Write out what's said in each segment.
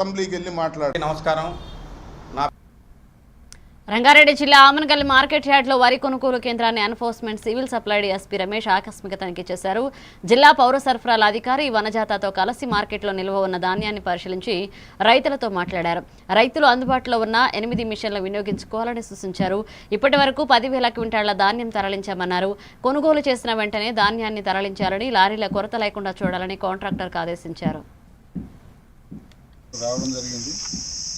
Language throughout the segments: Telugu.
అసెంబ్లీకి వెళ్ళి మాట్లాడు. నమస్కారం. రంగారెడ్డి జిల్లా ఆమనగల్ మార్కెట్ యార్డ్లో వరి కొనుగోలు కేంద్రాన్ని enforcement civil supply SP Ramesh ఆకస్మిక తనిఖీ చేశారు. జిల్లా పౌర సరఫరాల అధికారి వనజాతతో కలిసి మార్కెట్లో నిల్వ ఉన్న ధాన్యాన్ని పరిశీలించి రైతులతో మాట్లాడారు. రైతులు అందుబాటులో ఉన్న 8 మిషన్లు వినియోగించుకోవాలని సూచించారు. ఇప్పటి వరకు 10,000 క్వింటాళ్ల ధాన్యం తరలించామన్నారు. కొనుగోలు చేసిన వెంటనే ధాన్యాన్ని తరలించాలని, లారీల కొరత లేకుండా చూడాలని కాంట్రాక్టర్కు ఆదేశించారు.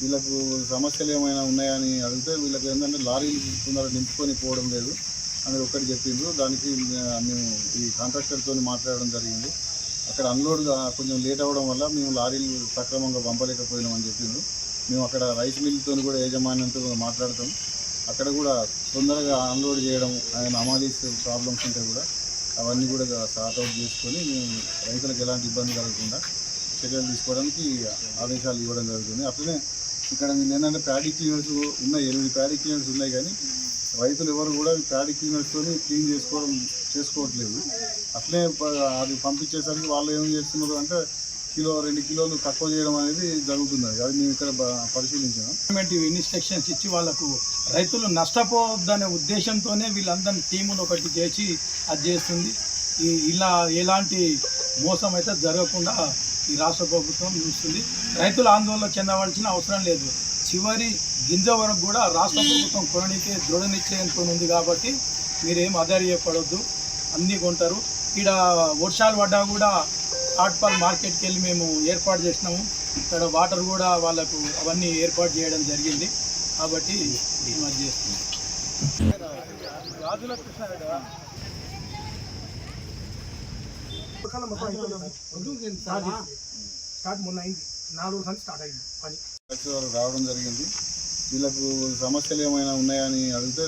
వీళ్ళకు సమస్యలు ఏమైనా ఉన్నాయని అడిగితే వీళ్ళకి ఏంటంటే లారీలు తొందరగా నింపుకొని పోవడం లేదు అనేది ఒక్కటి చెప్పిండ్రు. దానికి మేము ఈ కాంట్రాక్టర్తో మాట్లాడడం జరిగింది. అక్కడ అన్లోడ్ కొంచెం లేట్ అవ్వడం వల్ల మేము లారీలు సక్రమంగా పంపలేకపోయినామని చెప్పిండ్రు. మేము అక్కడ రైస్ మిల్తో కూడా యాజమాన్యంతో మాట్లాడతాం. అక్కడ కూడా తొందరగా అన్లోడ్ చేయడం, ఆయన అమాలీస్ ప్రాబ్లమ్స్ ఉంటే కూడా అవన్నీ కూడా సార్ట్అవుట్ చేసుకొని మేము రైతులకు ఎలాంటి ఇబ్బంది కలగకుండా చర్యలు తీసుకోవడానికి ఆదేశాలు ఇవ్వడం జరుగుతుంది. అట్లనే ఇక్కడ వీళ్ళు ఏంటంటే ప్యాడీ క్లీనర్స్ ఉన్నాయి, 8 ప్యాడీ క్లీనర్స్ ఉన్నాయి. కానీ రైతులు ఎవరు కూడా ప్యాడీ క్లీనర్స్తో క్లీన్ చేసుకోవట్లేదు. అట్లే అది పంపించేసరికి వాళ్ళు ఏం చేస్తున్నారు అంటే 1-2 కిలోలు తక్కువ చేయడం అనేది జరుగుతుంది. అది మేము ఇక్కడ పరిశీలించాము. గవర్నమెంట్ ఇన్స్ట్రక్షన్స్ ఇచ్చి వాళ్ళకు రైతులు నష్టపోవద్దనే ఉద్దేశంతోనే వీళ్ళందరినీ టీమును ఒకటి చేసి అది చేస్తుంది. ఇలా ఎలాంటి మోసం అయితే జరగకుండా ఈ రాష్ట్ర ప్రభుత్వం చూస్తుంది. రైతులు ఆందోళన చెందవలసిన అవసరం లేదు. చివరి గింజ వరకు కూడా రాష్ట్ర ప్రభుత్వం కొనడానికే దృఢ నిశ్చయంతో ఉంది. కాబట్టి మీరేం అధైర్యపడొద్దు, అన్నీ కొంటారు. ఇక్కడ వర్షాలు పడ్డా కూడా ఆట్పాల్ మార్కెట్కి వెళ్ళి మేము ఏర్పాటు చేసినాము. ఇక్కడ వాటర్ కూడా వాళ్ళకు అవన్నీ ఏర్పాటు చేయడం జరిగింది. కాబట్టి మేము అది చేస్తున్నాం. రావడం జరిగింది. వీళ్ళకు సమస్యలు ఏమైనా ఉన్నాయని అడిగితే